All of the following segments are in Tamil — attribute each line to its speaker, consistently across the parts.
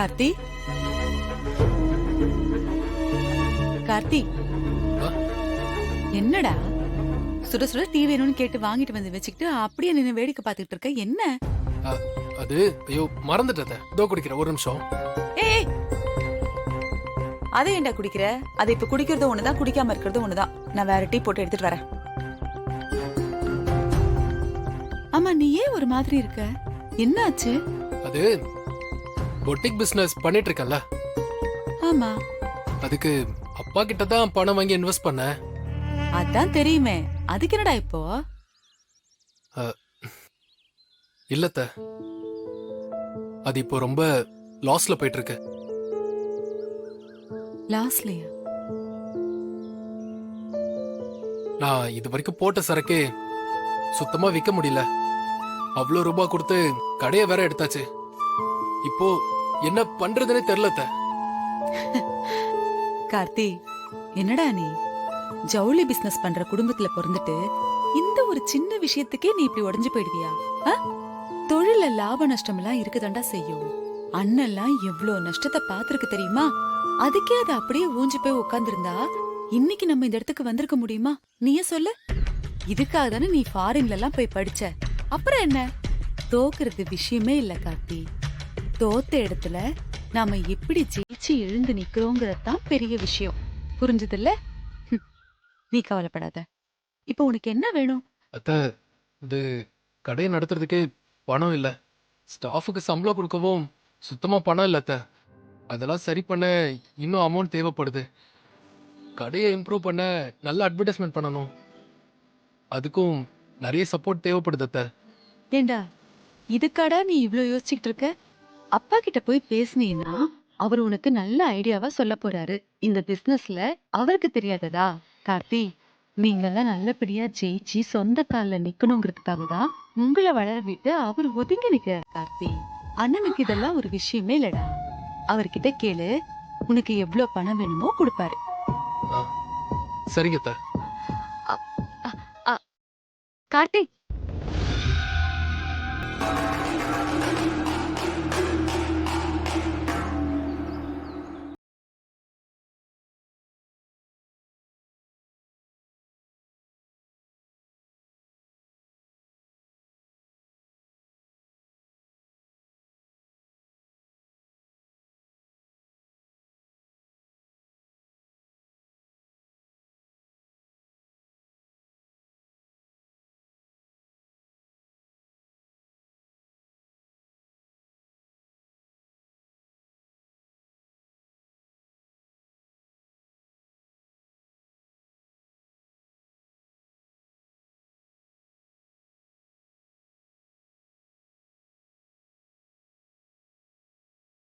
Speaker 1: கார்த்தி, கார்த்தி, என்னடா சுட சுட டீ வேணும்னு கேட்டு வாங்கிட்டு வந்து வச்சுக்கிட்டு அப்படியே நின்னு வேடிக்கை பார்த்துட்டு இருக்க? என்ன
Speaker 2: அது ஐயோ மறந்துட்டத. இதோ குடிக்கிற ஒரு நிமிஷம்.
Speaker 1: ஏய், அதை ஏன்டா குடிக்கிற? அதை இப்ப குடிக்கிறது ஒண்ணுதான், குடிக்காம இருக்கிறது ஒண்ணுதான். நான் வேற டீ போட்டு எடுத்துட்டு வரேன். ஆமா, நீ ஏன் ஒரு மாதிரி இருக்க? என்னாச்சு?
Speaker 2: அது பொட்டிக் பிசினஸ் பண்ணிட்டு இருக்கல. ஆமா. அதுக்கு அப்பா கிட்ட தான் பணம் வாங்கி இன்வெஸ்ட் பண்ண.
Speaker 1: அதான் தெரியுமே. அதுக்கு என்னடா இப்போ?
Speaker 2: இல்லத்த, அது இப்போ ரொம்ப லாஸ்ல போயிட்டு இருக்கு.
Speaker 1: லாஸ்லயா?
Speaker 2: நான் இது வரைக்கும் போட்ட சரக்கு சுத்தமா விக்க முடியல. அவ்வளவு ரூபாய் கொடுத்து கடையை வேற எடுத்தாச்சு. இப்போ என்ன பண்றதுன்னே தெரியலத்த.
Speaker 1: கார்த்தி, என்னடா நீ ஜவுளி பிசினஸ் பண்ற குடும்பத்துல பிறந்துட்டு இந்த ஒரு சின்ன விஷயத்துக்கே நீ இப்படி உடைஞ்சு போயிடுவியா? தொழில லாப நஷ்டம் எல்லாம் இருக்குதாண்டா செய்யும். அண்ணெல்லாம் எவ்வளவு நஷ்டத்தை பாத்துருக்கு தெரியுமா? அதுக்கே அது அப்படியே ஊஞ்சி போய் உட்கார்ந்திருந்தா இன்னைக்கு நம்ம இந்த இடத்துக்கு வந்திருக்க முடியுமா? நீயே சொல்லு. இதுக்காக தானே நீ ஃபாரின்ல எல்லாம் போய் படிச்ச. அப்புறம் என்ன? தோக்குறது விஷயமே இல்ல கார்த்தி. தோத்த இடத்துல நாம எப்படி ஜெயிச்சு எழுந்து நிக்கிறோங்கிறதான் பெரிய விஷயம். புரிஞ்சதில்ல? நீ கவலைப்படாத. இப்ப உனக்கு என்ன வேணும்?
Speaker 2: அத்த, இது கடையை நடத்துறதுக்கே பணம் இல்ல. ஸ்டாஃபுக்கு சம்பளம் கொடுக்கவும் சுத்தமா பணம் இல்ல அத்த. அதெல்லாம் சரி பண்ண இன்னும் அமௌண்ட் தேவைப்படுது. கடையை இம்ப்ரூவ் பண்ண நல்ல அட்வர்டைஸ்மெண்ட் பண்ணணும். அதுக்கும் நிறைய சப்போர்ட் தேவைப்படுது அத்த.
Speaker 1: ஏண்டா, இதுக்காடா நீ இவ்ளோ யோசிச்சுட்டு இருக்க? அப்பா கிட்ட போய் பேசுனீன்னா அவர் உனக்கு நல்ல ஐடியாவா சொல்ல போறாரு. இந்த பிசினஸ்ல அவருக்கு தெரியாததா? கார்த்தி, நீங்கெல்லாம் நல்லபடியா ஜெயிச்சு சொந்த கால்ல நிக்கணுங்கிறதுக்காக தான் உங்களை வளர விட்டு அவர் ஒதுங்கி நிக்கிறார். கார்த்தி, அண்ணனுக்கு இதெல்லாம் ஒரு விஷயமே இல்லடா. அவர்கிட்ட கேளு, உனக்கு எவ்வளவு பணம் வேணுமோ கொடுப்பாரு.
Speaker 2: சரிங்க அத்த.
Speaker 1: கார்த்திக்,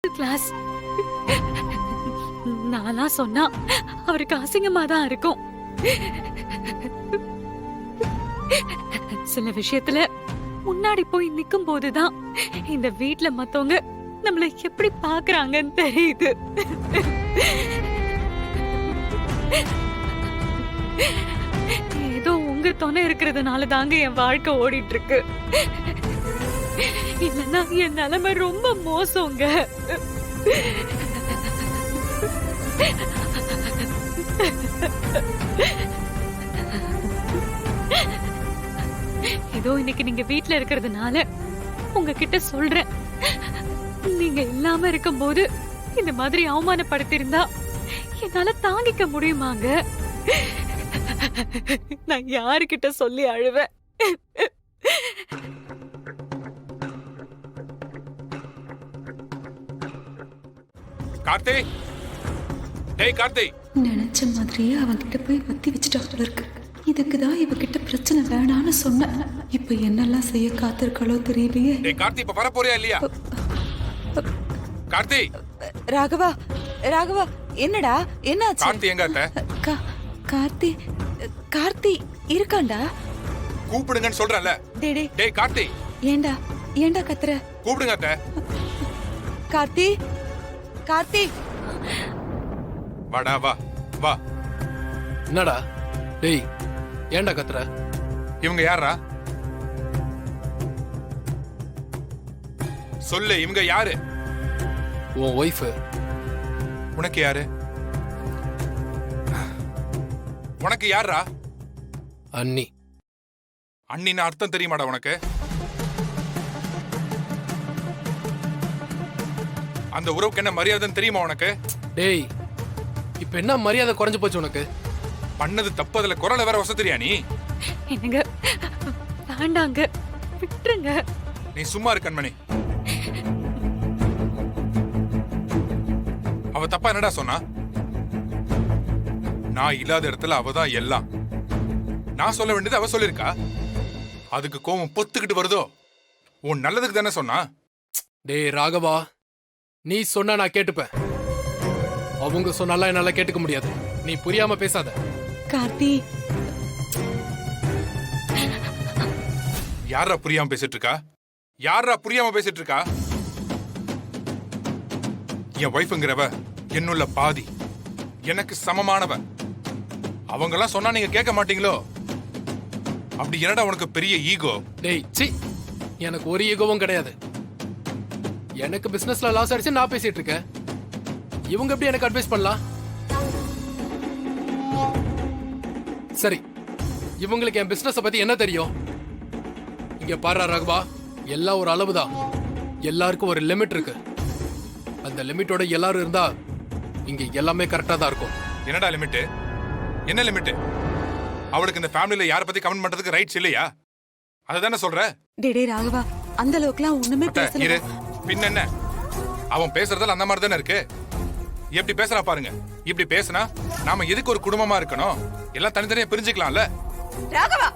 Speaker 3: கிளாஸ் நானா சொன்னா அவருக்கு அசிங்கமா தான் இருக்கும். சில விஷயத்துல முன்னாடி போய் நிக்கும் போதுதான் இந்த வீட்ல மத்தவங்க நம்மள எப்படி பாக்குறாங்கன்னு தெரியுது. ஏதோ உங்க துணை இருக்கிறதுனால தாங்க என் வாழ்க்கை ஓடிட்டு இருக்கு. இல்லன்னா என் நிலைமை ரொம்ப மோசங்க. ஏதோ இன்னைக்கு நீங்க வீட்ல இருக்கிறதுனால உங்ககிட்ட சொல்றேன். நீங்க இல்லாம இருக்கும்போது இந்த மாதிரி அவமானப்படுத்திருந்தா என்னால தாங்கிக்க முடியுமாங்க? நான் யாருக்கிட்ட சொல்லி அழுவேன்?
Speaker 4: கார்த்தி, டேய் கார்த்தி.
Speaker 1: நினைச்ச மாதிரியே அவன்கிட்ட போய் வத்தி வச்சுட்டாப்புல இருக்கு. இதுக்குதான் இவகிட்ட பிரச்சனை வேணான்னு சொன்னேன். இப்ப என்னெல்லாம் செய்ய காத்திருக்காளோ தெரியலையே.
Speaker 4: டேய் கார்த்தி, இப்ப வர போறியா இல்லையா? கார்த்தி.
Speaker 1: ராகவா, ராகவா, என்னடா என்னாச்சு?
Speaker 4: கார்த்தி எங்க அத்த?
Speaker 1: கார்த்தி, கார்த்தி இருக்காண்டா.
Speaker 4: கூப்பிடுங்கன்னு சொல்றேன்ல. டேய் கார்த்தி.
Speaker 1: ஏண்டா ஏண்டா கத்துற?
Speaker 4: கூப்பிடுங்க அத்த.
Speaker 1: கார்த்தி, கார்த்தி,
Speaker 4: வாடா, வா வா.
Speaker 2: என்னடா டேய், ஏன்டா கத்துற?
Speaker 4: இவங்க யாரா? சொல்லு, இவங்க யாரு?
Speaker 2: உன் ஒய்ஃபு.
Speaker 4: உனக்கு யாரு? உனக்கு யாரா?
Speaker 2: அண்ணி.
Speaker 4: அண்ணின்னு அர்த்தம் தெரியுமாடா உனக்கு? அந்த உறவுக்கு என்ன மரியாதைன்னு தெரியுமா உனக்கு?
Speaker 2: டேய், இப்ப என்ன மரியாதை குறைஞ்சு போச்சு உனக்கு?
Speaker 4: பண்ணது தப்பு, அதுல குரலை வேற வசதியா நீ?
Speaker 3: என்னங்க வேண்டாங்க, விட்டுருங்க.
Speaker 4: நீ சும்மா இரு கண்மணி. அவ தப்பா என்னடா சொன்னா? நான் இல்லாத இடத்துல அவதான் எல்லாம். நான் சொல்ல வேண்டியது அவ சொல்லிருக்கா. அதுக்கு கோவம் பொத்துக்கிட்டு வருதோ? உன் நல்லதுக்கு தானே சொன்னா.
Speaker 2: டேய் ராகவா, நீ சொன்னா நான் கேட்டுப்பேன். அவங்க சொன்னாலாம் என்னால கேட்டுக்க முடியாது. நீ புரியாம பேசாத.
Speaker 1: கார்த்தி,
Speaker 4: யாரா புரியாம பேசிட்டு இருக்கா? யாரா புரியாம பேசிட்டு இருக்கா? என் வைஃப்ங்கிறவ என்னுள்ள பாதி, எனக்கு சமமானவ. அவங்கெல்லாம் சொன்னா நீங்க கேட்க மாட்டீங்களோ? அப்படி என்னடா உனக்கு பெரிய ஈகோ?
Speaker 2: டேய் சி, எனக்கு ஒரு ஈகோவும் கிடையாது. எனக்கு பிசினஸ்ல லாஸ் ஆயிடுச்சு, நான் பேசிட்டு இருக்கேன். இவங்க எப்படி எனக்கு அட்வைஸ் பண்ணலாம்? சரி, இவங்களுக்கு என் பிசினஸ் பத்தி என்ன தெரியும்? இங்க பாரு ராகவா, எல்லாம் ஒரு அளவுதான். எல்லாருக்கும் ஒரு லிமிட் இருக்கு. அந்த லிமிட்டோட எல்லாரும் இருந்தா இங்க எல்லாமே கரெக்டா தான் இருக்கும்.
Speaker 4: என்னடா லிமிட்? என்ன லிமிட்? அவளுக்கு இந்த ஃபேமிலில யார பத்தி கமெண்ட் பண்றதுக்கு ரைட்ஸ் இல்லையா? அதுதானே சொல்ற?
Speaker 1: டேடே ராகவா, அந்த அளவுக்குலாம் ஒண்ணுமே பேசல.
Speaker 4: இரு, பின்ன என்ன? அவன் பேசுறதுல அந்த மாதிரி தானே இருக்கு. எப்படி பேசுறா பாருங்க. இப்படி பேசினா நாம எதுக்கு ஒரு குடும்பமா இருக்கணும்? எல்லாம் தனித்தனியா பிரிஞ்சுக்கலாம்ல.
Speaker 1: ராகவா,